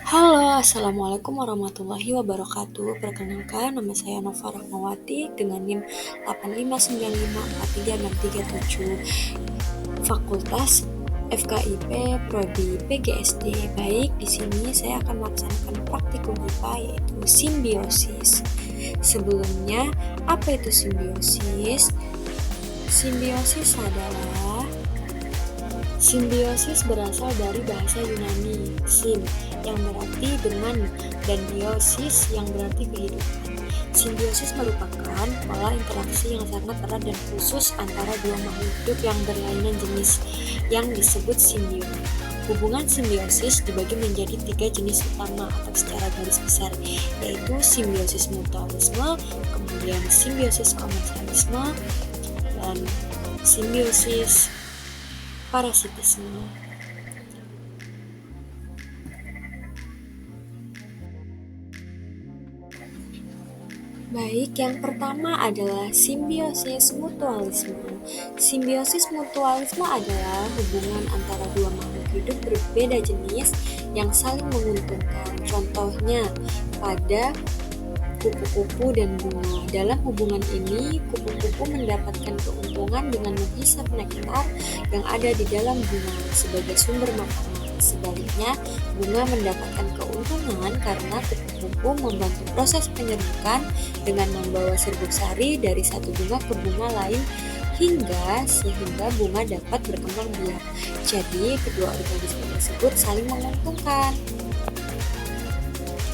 Halo, Assalamualaikum warahmatullahi wabarakatuh. Perkenalkan, nama saya Nova Rahmawati dengan NIM 85954367, Fakultas FKIP Prodi PGSD. Baik, di sini saya akan melaksanakan praktikum IPA yaitu simbiosis. Sebelumnya, apa itu simbiosis? Simbiosis berasal dari bahasa Yunani, sim, yang berarti dengan, dan biosis yang berarti kehidupan. Simbiosis merupakan pola interaksi yang sangat erat dan khusus antara dua makhluk hidup yang berlainan jenis, yang disebut simbion. Hubungan simbiosis dibagi menjadi 3 jenis utama atau secara garis besar, yaitu simbiosis mutualisme, kemudian simbiosis komensalisme, dan simbiosis parasitisme. Baik, yang pertama adalah simbiosis mutualisme. Simbiosis mutualisme adalah hubungan antara dua makhluk hidup berbeda jenis yang saling menguntungkan. Contohnya pada kupu-kupu dan bunga. Dalam hubungan ini, kupu-kupu mendapatkan keuntungan dengan menghisap nektar yang ada di dalam bunga sebagai sumber makanan. Sebaliknya, bunga mendapatkan keuntungan karena kupu-kupu membantu proses penyerbukan dengan membawa serbuk sari dari satu bunga ke bunga lain sehingga bunga dapat berkembang biak. Jadi, kedua organisme tersebut saling menguntungkan.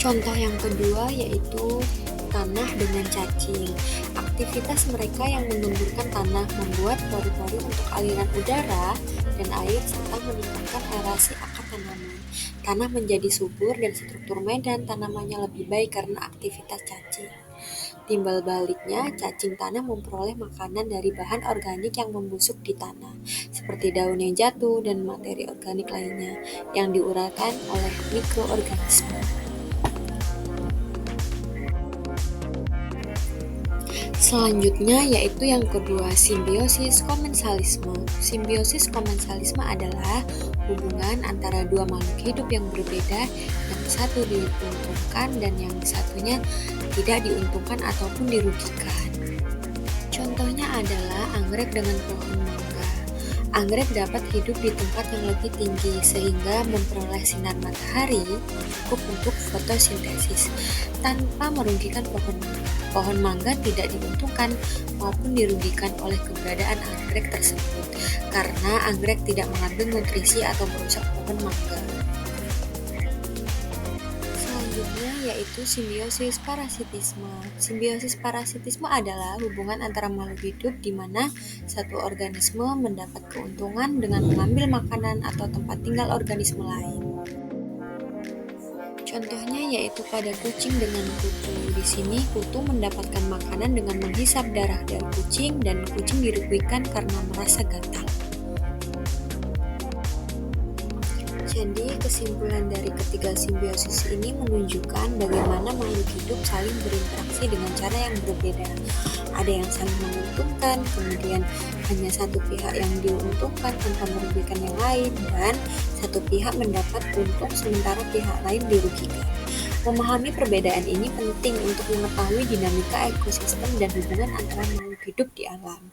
Contoh yang kedua yaitu tanah dengan cacing. Aktivitas mereka yang mengemburkan tanah membuat pori-pori untuk aliran udara dan air serta meningkatkan aerasi akar tanaman. Tanah menjadi subur dan struktur medan tanamannya lebih baik karena aktivitas cacing. Timbal baliknya, cacing tanah memperoleh makanan dari bahan organik yang membusuk di tanah, seperti daun yang jatuh dan materi organik lainnya yang diuraikan oleh mikroorganisme. Selanjutnya yaitu yang kedua, simbiosis komensalisme. Simbiosis komensalisme adalah hubungan antara dua makhluk hidup yang berbeda, yang satu diuntungkan dan yang satunya tidak diuntungkan ataupun dirugikan. Contohnya adalah anggrek dengan pohon mangga. Anggrek dapat hidup di tempat yang lebih tinggi sehingga memperoleh sinar matahari cukup untuk fotosintesis tanpa merugikan pohon mangga. Pohon mangga tidak diuntungkan maupun dirugikan oleh keberadaan anggrek tersebut karena anggrek tidak mengambil nutrisi atau merusak pohon mangga. Selanjutnya yaitu simbiosis parasitisme. Simbiosis parasitisme adalah hubungan antara makhluk hidup di mana satu organisme mendapat keuntungan dengan mengambil makanan atau tempat tinggal organisme lain. Contohnya yaitu pada kucing dengan kutu. Di sini kutu mendapatkan makanan dengan menghisap darah dari kucing dan kucing dirugikan karena merasa gatal. Jadi, kesimpulan dari ketiga simbiosis ini menunjukkan bagaimana makhluk hidup saling berinteraksi dengan cara yang berbeda. Ada yang saling menguntungkan, kemudian hanya satu pihak yang diuntungkan tanpa merugikan yang lain, dan satu pihak mendapat untung sementara pihak lain dirugikan. Memahami perbedaan ini penting untuk mengetahui dinamika ekosistem dan hubungan antara makhluk hidup di alam.